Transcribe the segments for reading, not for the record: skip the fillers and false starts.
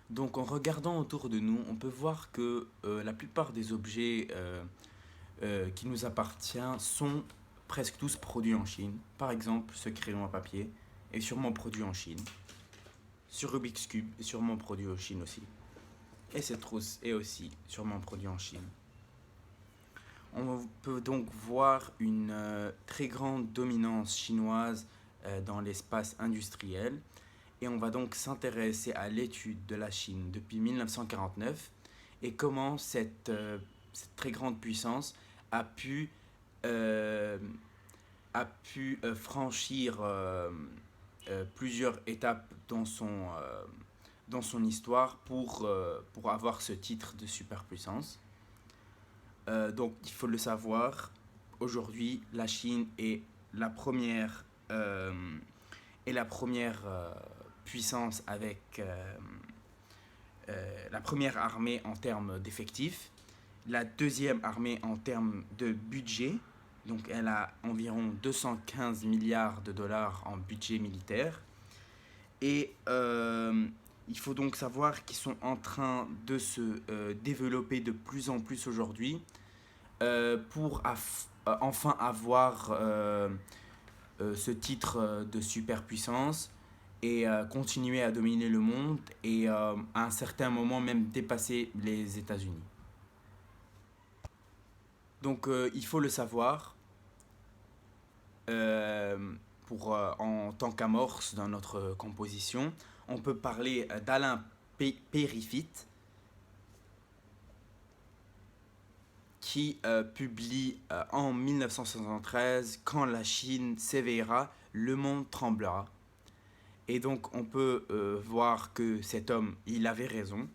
Donc en regardant autour de nous, on peut voir que la plupart des objets qui nous appartiennent sont presque tous produits en Chine. Par exemple, ce crayon à papier est sûrement produit en Chine. Ce Rubik's Cube est sûrement produit en Chine aussi. Et cette trousse est aussi sûrement produite en Chine. On peut donc voir une très grande dominance chinoise dans l'espace industriel. Et on va donc s'intéresser à l'étude de la Chine depuis 1949 et comment cette très grande puissance a pu, euh, franchir plusieurs étapes dans son histoire pour avoir ce titre de superpuissance. Donc il faut le savoir, aujourd'hui la Chine euh, est la première puissance avec la première armée en termes d'effectifs, la deuxième armée en termes de budget, donc elle a environ 215 milliards de dollars en budget militaire, et il faut donc savoir qu'ils sont en train de se développer de plus en plus aujourd'hui pour enfin avoir ce titre de superpuissance et continuer à dominer le monde et à un certain moment même dépasser les États-Unis. Donc il faut le savoir en tant qu'amorce dans notre composition. On peut parler d'Alain Périphite qui publie en 1973 Quand la Chine s'éveillera, le monde tremblera. Et donc on peut voir que cet homme, il avait raison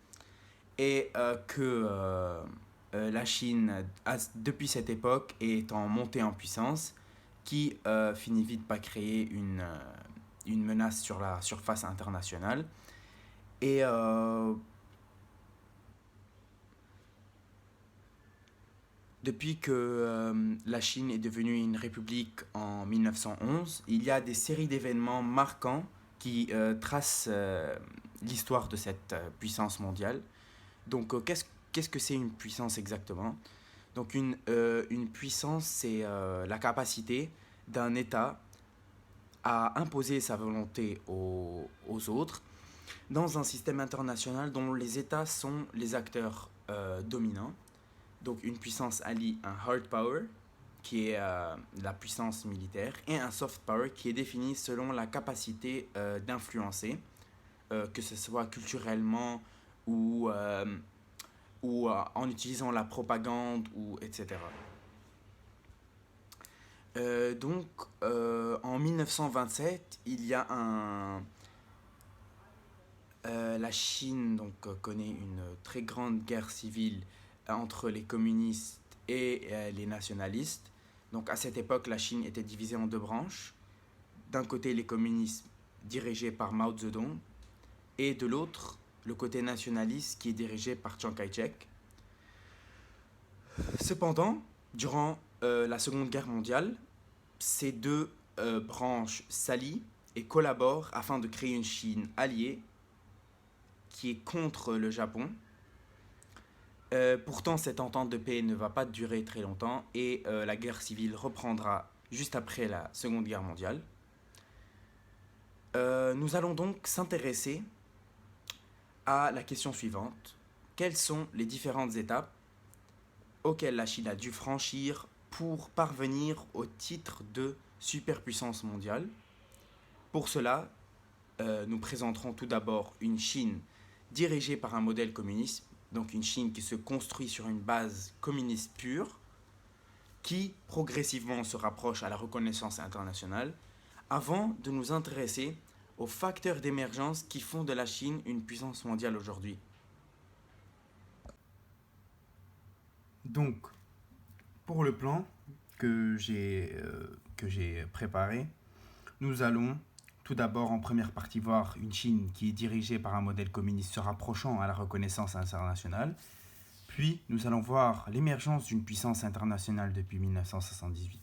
et que la Chine, depuis cette époque, est en montée en puissance qui finit vite par créer une menace sur la surface internationale. Et depuis que la Chine est devenue une république en 1911, il y a des séries d'événements marquants qui tracent l'histoire de cette puissance mondiale. Donc, qu'est-ce que c'est une puissance exactement? Donc, une puissance, c'est la capacité d'un État à imposer sa volonté aux autres dans un système international dont les États sont les acteurs dominants. Donc, une puissance allie un hard power, qui est la puissance militaire, et un soft power, qui est défini selon la capacité d'influencer, que ce soit culturellement ou en utilisant la propagande, ou etc. Donc, en 1927, il y a la Chine donc, connaît une très grande guerre civile entre les communistes et les nationalistes. Donc, à cette époque, la Chine était divisée en deux branches. D'un côté, les communistes dirigés par Mao Zedong, et de l'autre, le côté nationaliste qui est dirigé par Chiang Kai-shek. Cependant, durant la Seconde Guerre mondiale, ces deux branches s'allient et collaborent afin de créer une Chine alliée qui est contre le Japon. Pourtant, cette entente de paix ne va pas durer très longtemps et la guerre civile reprendra juste après la Seconde Guerre mondiale. Nous allons donc s'intéresser à la question suivante. Quelles sont les différentes étapes auxquelles la Chine a dû franchir pour parvenir au titre de superpuissance mondiale? Pour cela, nous présenterons tout d'abord une Chine dirigée par un modèle communiste, donc une Chine qui se construit sur une base communiste pure, qui progressivement se rapproche à la reconnaissance internationale, avant de nous intéresser aux facteurs d'émergence qui font de la Chine une puissance mondiale aujourd'hui. Donc, pour le plan que j'ai préparé, nous allons tout d'abord en première partie voir une Chine qui est dirigée par un modèle communiste se rapprochant à la reconnaissance internationale. Puis nous allons voir l'émergence d'une puissance internationale depuis 1978.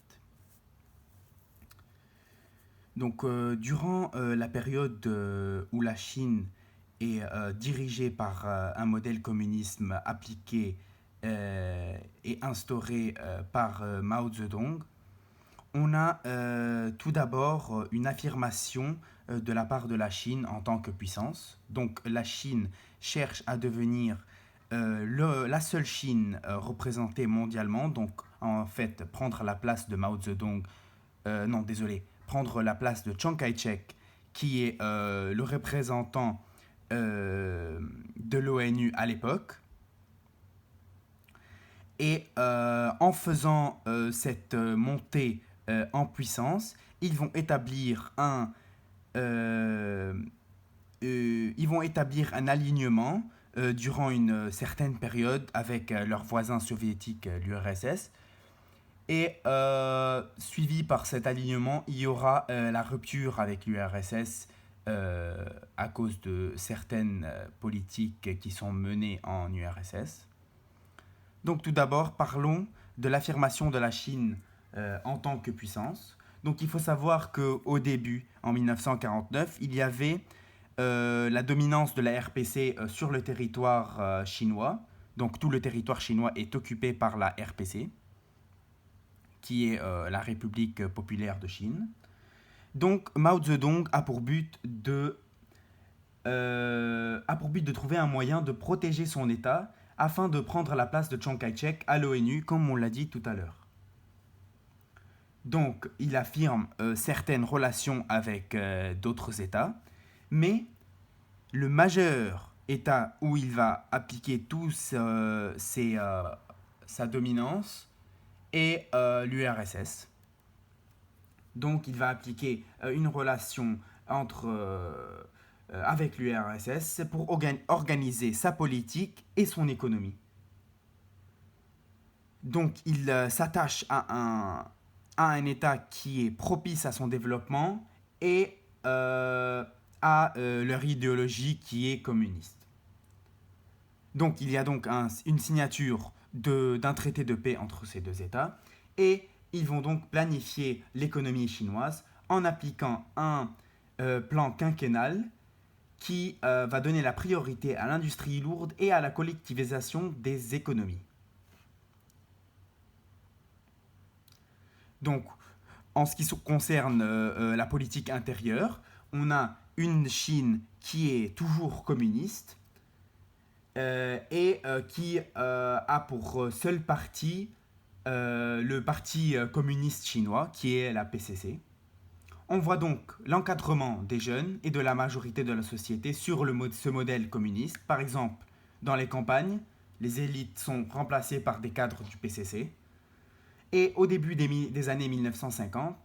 Donc durant la période où la Chine est dirigé par un modèle communisme appliqué et instauré par Mao Zedong, on a tout d'abord une affirmation de la part de la Chine en tant que puissance. Donc la Chine cherche à devenir la seule Chine représentée mondialement, donc en fait prendre la place de Mao Zedong, non désolé, prendre la place de Chiang Kai-shek, qui est le représentant de l'ONU à l'époque. Et en faisant cette montée en puissance, ils vont établir ils vont établir un alignement durant une certaine période avec leurs voisins soviétiques, l'URSS. Et suivi par cet alignement, il y aura la rupture avec l'URSS à cause de certaines politiques qui sont menées en URSS. Donc tout d'abord, parlons de l'affirmation de la Chine en tant que puissance. Donc il faut savoir qu'au début, en 1949, il y avait la dominance de la RPC sur le territoire chinois. Donc tout le territoire chinois est occupé par la RPC, qui est la République populaire de Chine. Donc Mao Zedong a pour but de trouver un moyen de protéger son État afin de prendre la place de Chiang Kai-shek à l'ONU, comme on l'a dit tout à l'heure. Donc, il affirme certaines relations avec d'autres États, mais le majeur État où il va appliquer sa dominance est l'URSS. Donc, il va appliquer une relation avec l'URSS pour organiser sa politique et son économie. Donc il s'attache à un État qui est propice à son développement et à leur idéologie qui est communiste. Donc il y a donc une signature d'un traité de paix entre ces deux États et ils vont donc planifier l'économie chinoise en appliquant un plan quinquennal qui va donner la priorité à l'industrie lourde et à la collectivisation des économies. Donc, en ce qui concerne la politique intérieure, on a une Chine qui est toujours communiste et qui a pour seul parti le parti communiste chinois, qui est la PCC. On voit donc l'encadrement des jeunes et de la majorité de la société sur ce modèle communiste. Par exemple, dans les campagnes, les élites sont remplacées par des cadres du PCC. Et au début des années 1950,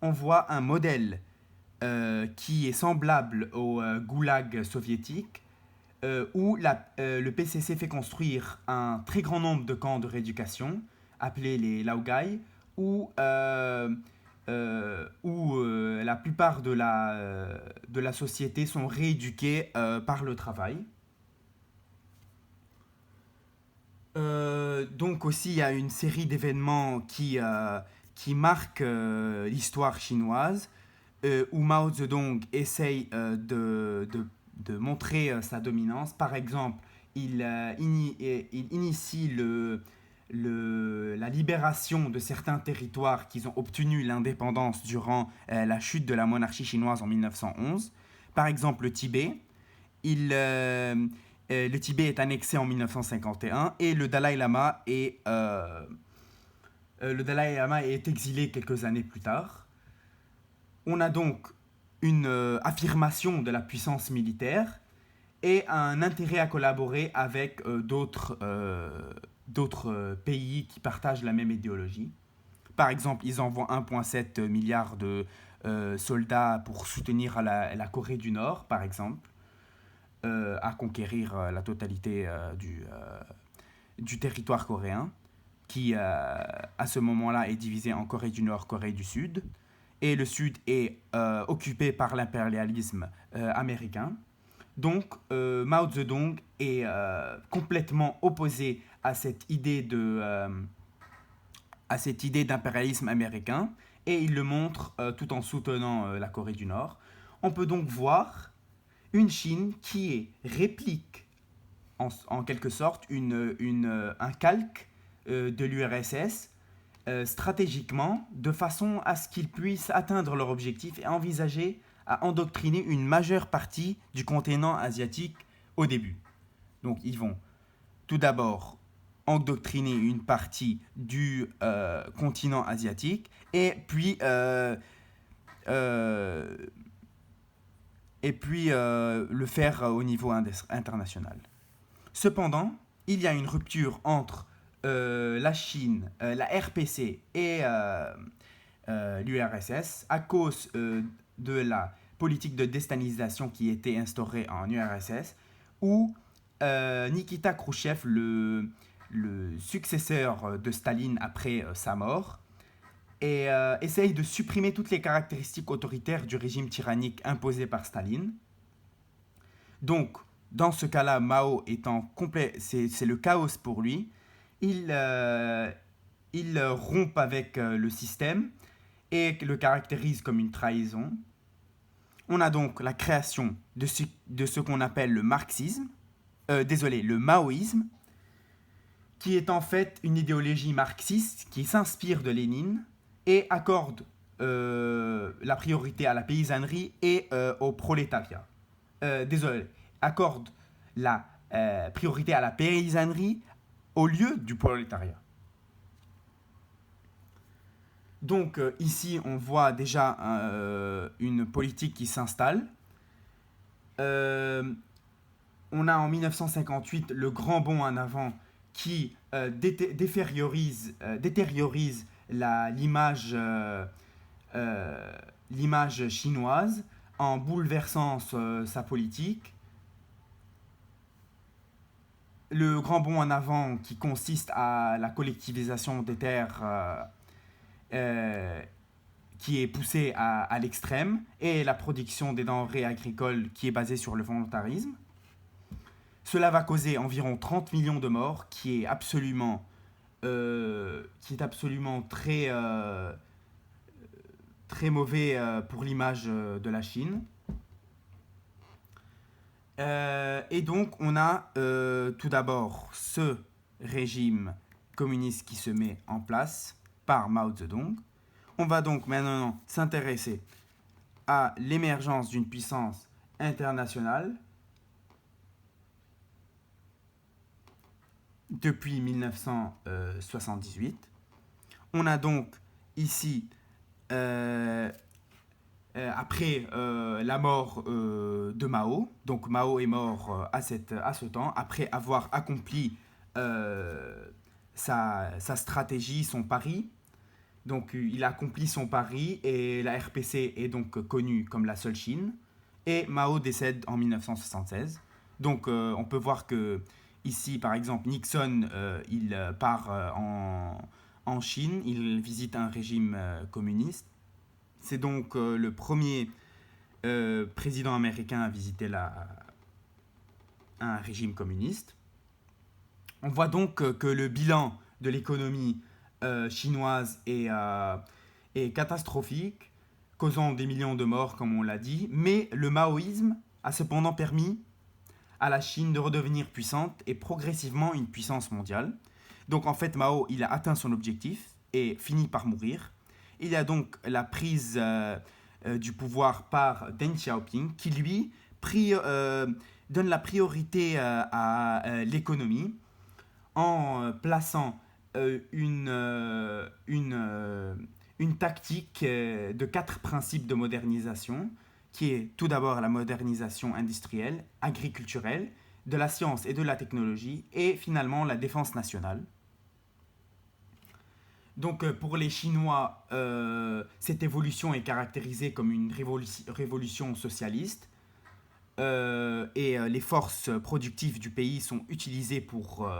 on voit un modèle qui est semblable au goulag soviétique, où le PCC fait construire un très grand nombre de camps de rééducation, appelés les laogai, où la plupart de la société sont rééduqués par le travail. Donc aussi, il y a une série d'événements qui marquent l'histoire chinoise, où Mao Zedong essaye de montrer sa dominance. Par exemple, il initie la libération de certains territoires qui ont obtenu l'indépendance durant la chute de la monarchie chinoise en 1911. Par exemple, le Tibet. Le Tibet est annexé en 1951 et le Dalai Lama est exilé quelques années plus tard. On a donc une affirmation de la puissance militaire et un intérêt à collaborer avec d'autres pays qui partagent la même idéologie. Par exemple, ils envoient 1,7 milliard de soldats pour soutenir la Corée du Nord, par exemple, à conquérir la totalité du territoire coréen, qui à ce moment-là est divisé en Corée du Nord, Corée du Sud. Et le Sud est occupé par l'impérialisme américain. Donc Mao Zedong est complètement opposé à cette idée d'impérialisme américain et il le montre tout en soutenant la Corée du Nord. On peut donc voir une Chine réplique en quelque sorte un calque de l'URSS stratégiquement, de façon à ce qu'ils puissent atteindre leur objectif et envisager à endoctriner une majeure partie du continent asiatique au début. Donc ils vont tout d'abord endoctriner une partie du continent asiatique euh, et puis le faire au niveau international. Cependant, il y a une rupture entre la Chine, la RPC et l'URSS à cause de la politique de déstalinisation qui était instaurée en URSS, où Nikita Khrouchtchev, le successeur de Staline après sa mort, essaye de supprimer toutes les caractéristiques autoritaires du régime tyrannique imposé par Staline. Donc, dans ce cas-là, Mao étant complet, c'est le chaos pour lui. Il rompt avec le système et le caractérise comme une trahison. On a donc la création de ce qu'on appelle le marxisme, le maoïsme, qui est en fait une idéologie marxiste qui s'inspire de Lénine et accorde la priorité à la paysannerie et au prolétariat. Accorde la priorité à la paysannerie au lieu du prolétariat. Donc ici, on voit déjà une politique qui s'installe. On a en 1958 le grand bond en avant qui détériorise l'image chinoise en bouleversant sa politique. Le grand bond en avant qui consiste à la collectivisation des terres qui est poussée à l'extrême et la production des denrées agricoles qui est basée sur le volontarisme. Cela va causer environ 30 millions de morts, qui est absolument très, très mauvais pour l'image de la Chine. Et donc, on a tout d'abord ce régime communiste qui se met en place par Mao Zedong. On va donc maintenant s'intéresser à l'émergence d'une puissance internationale depuis 1978. On a donc ici, après la mort de Mao, donc Mao est mort à ce temps, après avoir accompli sa stratégie, son pari. Donc il a accompli son pari et la RPC est donc connue comme la seule Chine. Et Mao décède en 1976. Donc on peut voir que ici, par exemple, Nixon, il part en Chine, il visite un régime communiste. C'est donc le premier président américain à visiter un régime communiste. On voit donc que le bilan de l'économie chinoise est catastrophique, causant des millions de morts, comme on l'a dit. Mais le maoïsme a cependant permis à la Chine de redevenir puissante et progressivement une puissance mondiale. Donc en fait, Mao, il a atteint son objectif et finit par mourir. Il y a donc la prise du pouvoir par Deng Xiaoping qui, lui, donne la priorité à l'économie en plaçant une tactique de 4 principes de modernisation qui est tout d'abord la modernisation industrielle, agriculturelle, de la science et de la technologie, et finalement la défense nationale. Donc pour les Chinois, cette évolution est caractérisée comme une révolution socialiste, et les forces productives du pays sont utilisées pour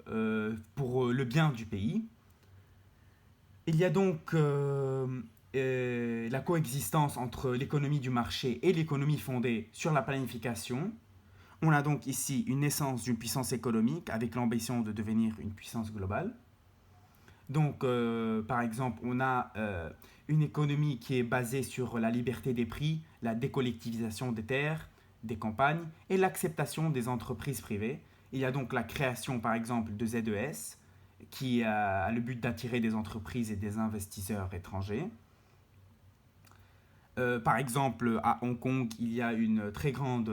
le bien du pays. Il y a donc la coexistence entre l'économie du marché et l'économie fondée sur la planification. On a donc ici une naissance d'une puissance économique avec l'ambition de devenir une puissance globale. Donc, par exemple, on a une économie qui est basée sur la liberté des prix, la décollectivisation des terres, des campagnes et l'acceptation des entreprises privées. Il y a donc la création, par exemple, de ZES, qui a le but d'attirer des entreprises et des investisseurs étrangers. Par exemple, à Hong Kong, il y a une très grande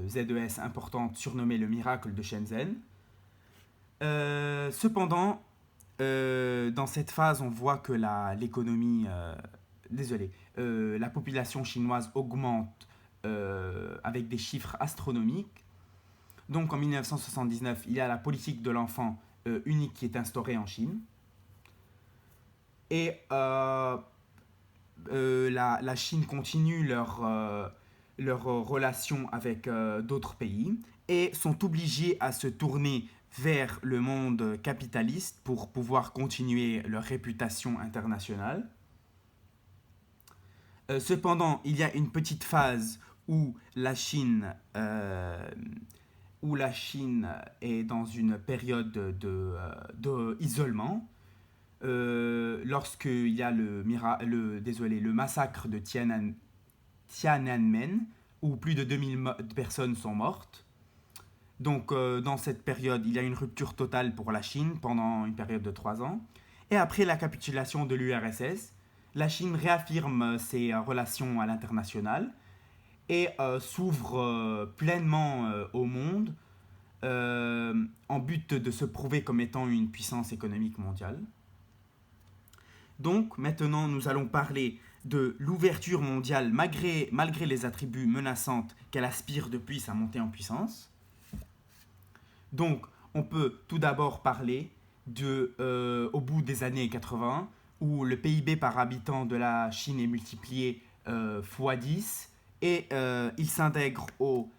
ZES importante surnommée le Miracle de Shenzhen. Cependant, dans cette phase, on voit que l'économie, désolé, la population chinoise augmente avec des chiffres astronomiques. Donc en 1979, il y a la politique de l'enfant unique qui est instaurée en Chine. Et la Chine continue leur relation avec d'autres pays et sont obligés à se tourner vers le monde capitaliste pour pouvoir continuer leur réputation internationale. Cependant, il y a une petite phase où où la Chine est dans une période d'isolement. Lorsqu'il y a le massacre de Tiananmen, où plus de 2000 personnes sont mortes. Donc, dans cette période, il y a une rupture totale pour la Chine pendant une période de 3 ans. Et après la capitulation de l'URSS, la Chine réaffirme ses relations à l'international et s'ouvre pleinement au monde en but de se prouver comme étant une puissance économique mondiale. Donc, maintenant, nous allons parler de l'ouverture mondiale malgré les attributs menaçants qu'elle aspire depuis sa montée en puissance. Donc, on peut tout d'abord parler au bout des années 80, où le PIB par habitant de la Chine est multiplié x10 et il s'intègre au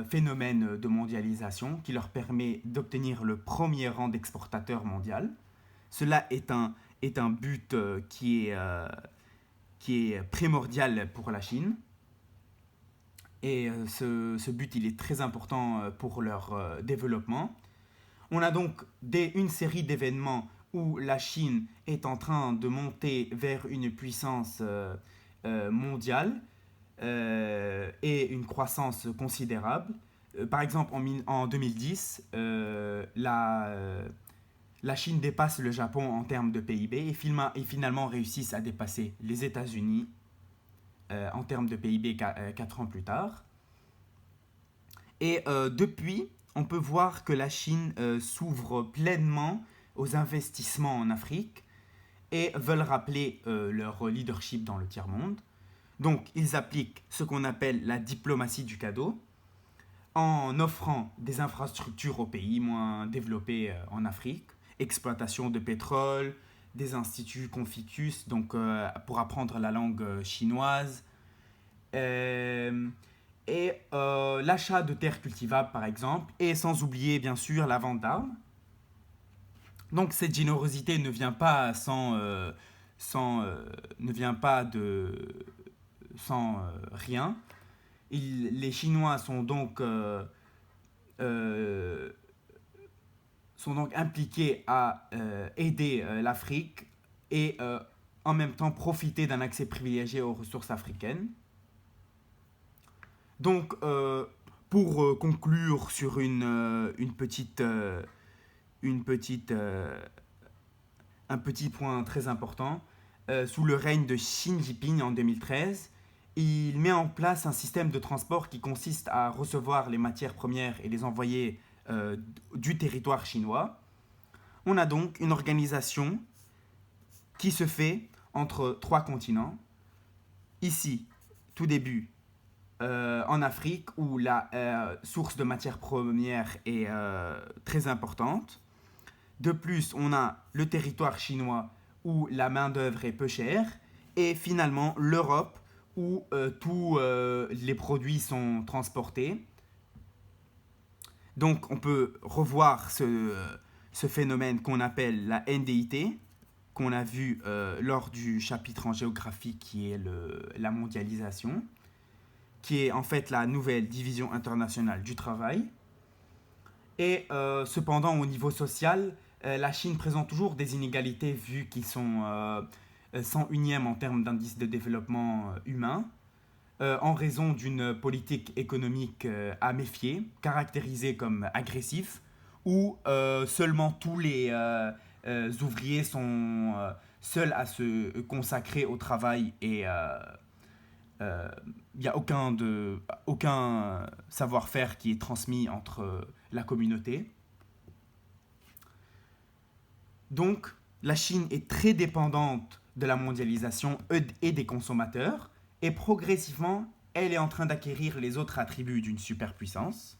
phénomène de mondialisation qui leur permet d'obtenir le premier rang d'exportateur mondial. Cela est un but qui est primordial pour la Chine. Et ce but, il est très important pour leur développement. On a donc une série d'événements où la Chine est en train de monter vers une puissance mondiale et une croissance considérable. Par exemple, en 2010, la Chine dépasse le Japon en termes de PIB et finalement réussissent à dépasser les États-Unis en termes de PIB 4 ans plus tard. Et depuis, on peut voir que la Chine s'ouvre pleinement aux investissements en Afrique et veulent rappeler leur leadership dans le tiers-monde. Donc, ils appliquent ce qu'on appelle la diplomatie du cadeau en offrant des infrastructures aux pays moins développés en Afrique, exploitation de pétrole, des instituts Confucius, donc pour apprendre la langue chinoise, et l'achat de terres cultivables par exemple, et sans oublier bien sûr la vente d'armes. Donc cette générosité ne vient pas ne vient pas sans rien. Les Chinois euh, sont donc impliqués à aider l'Afrique et en même temps profiter d'un accès privilégié aux ressources africaines. Donc, pour conclure sur un petit point très important, sous le règne de Xi Jinping en 2013, il met en place un système de transport qui consiste à recevoir les matières premières et les envoyer du territoire chinois. On a donc une organisation qui se fait entre 3 continents. Ici, tout début, en Afrique, où la source de matières premières est très importante. De plus, on a le territoire chinois, où la main-d'œuvre est peu chère. Et finalement, l'Europe, où tous les produits sont transportés. Donc, on peut revoir ce phénomène qu'on appelle la NDIT, qu'on a vu lors du chapitre en géographie qui est la mondialisation, qui est en fait la nouvelle division internationale du travail. Et cependant, au niveau social, la Chine présente toujours des inégalités vu qu'ils sont 101e en termes d'indice de développement humain, en raison d'une politique économique à méfier, caractérisée comme agressif, où seulement tous les ouvriers sont seuls à se consacrer au travail et il n'y a aucun savoir-faire qui est transmis entre la communauté. Donc, la Chine est très dépendante de la mondialisation et des consommateurs, et progressivement, elle est en train d'acquérir les autres attributs d'une superpuissance.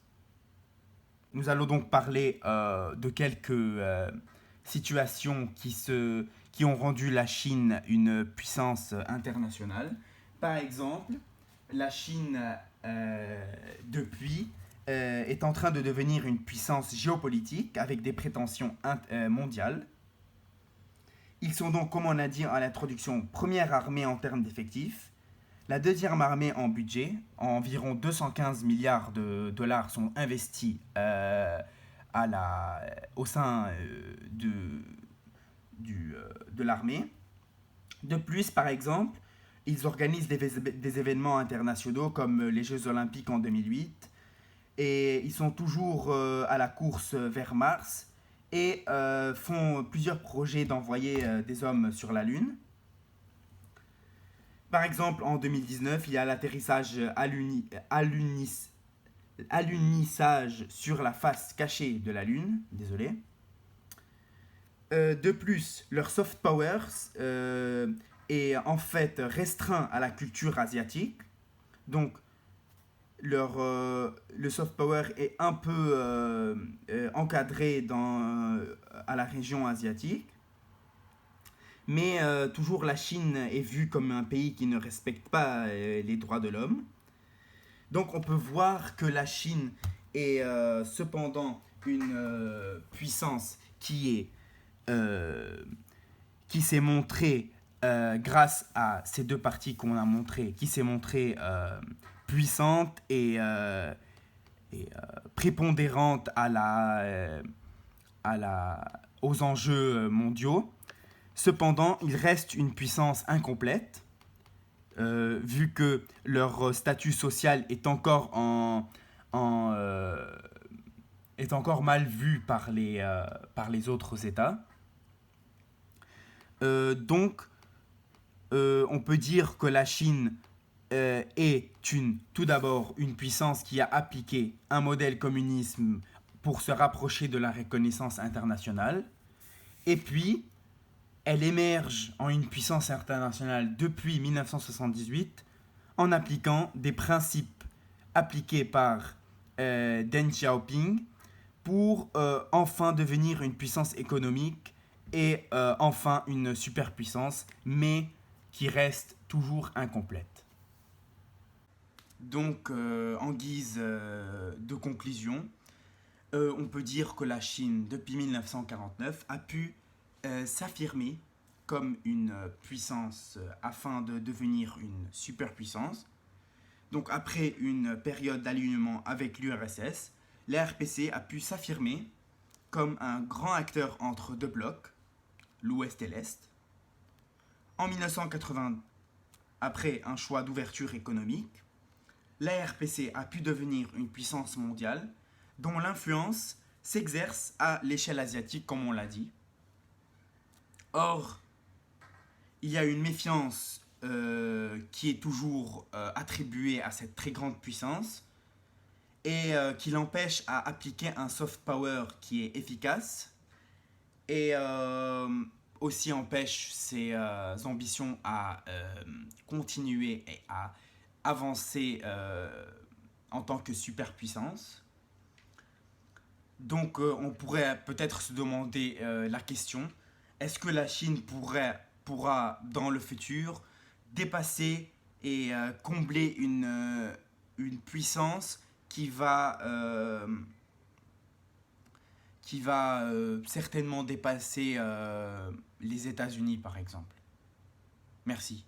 Nous allons donc parler de quelques situations qui ont rendu la Chine une puissance internationale. Par exemple, la Chine, depuis, est en train de devenir une puissance géopolitique avec des prétentions mondiales. Ils sont donc, comme on a dit à l'introduction, première armée en termes d'effectifs. La deuxième armée en budget, environ 215 milliards de dollars sont investis au sein de l'armée. De plus, par exemple, ils organisent des événements internationaux comme les Jeux Olympiques en 2008 et ils sont toujours à la course vers Mars et font plusieurs projets d'envoyer des hommes sur la Lune. Par exemple, en 2019, il y a l'atterrissage alunissage sur la face cachée de la Lune. Désolé. De plus, leur soft power est en fait restreint à la culture asiatique. Donc, le soft power est un peu encadré à la région asiatique. Mais toujours la Chine est vue comme un pays qui ne respecte pas les droits de l'homme. Donc on peut voir que la Chine est cependant une puissance qui s'est montrée grâce à ces deux parties qu'on a montrées, qui s'est montrée puissante et prépondérante aux enjeux mondiaux. Cependant, il reste une puissance incomplète, vu que leur statut social est encore est encore mal vu par les autres États. Donc, on peut dire que la Chine est tout d'abord une puissance qui a appliqué un modèle communisme pour se rapprocher de la reconnaissance internationale. Et puis, elle émerge en une puissance internationale depuis 1978 en appliquant des principes appliqués par Deng Xiaoping pour enfin devenir une puissance économique et enfin une superpuissance, mais qui reste toujours incomplète. Donc, en guise de conclusion, on peut dire que la Chine, depuis 1949, a pu s'affirmer comme une puissance afin de devenir une superpuissance. Donc après une période d'alignement avec l'URSS, la RPC a pu s'affirmer comme un grand acteur entre deux blocs, l'Ouest et l'Est. En 1980, après un choix d'ouverture économique, la RPC a pu devenir une puissance mondiale dont l'influence s'exerce à l'échelle asiatique, comme on l'a dit. Or, il y a une méfiance qui est toujours attribuée à cette très grande puissance et qui l'empêche à appliquer un soft power qui est efficace et aussi empêche ses ambitions à continuer et à avancer en tant que superpuissance. Donc on pourrait peut-être se demander la question: est-ce que la Chine pourra dans le futur dépasser et combler une puissance qui va certainement dépasser les États-Unis par exemple? Merci.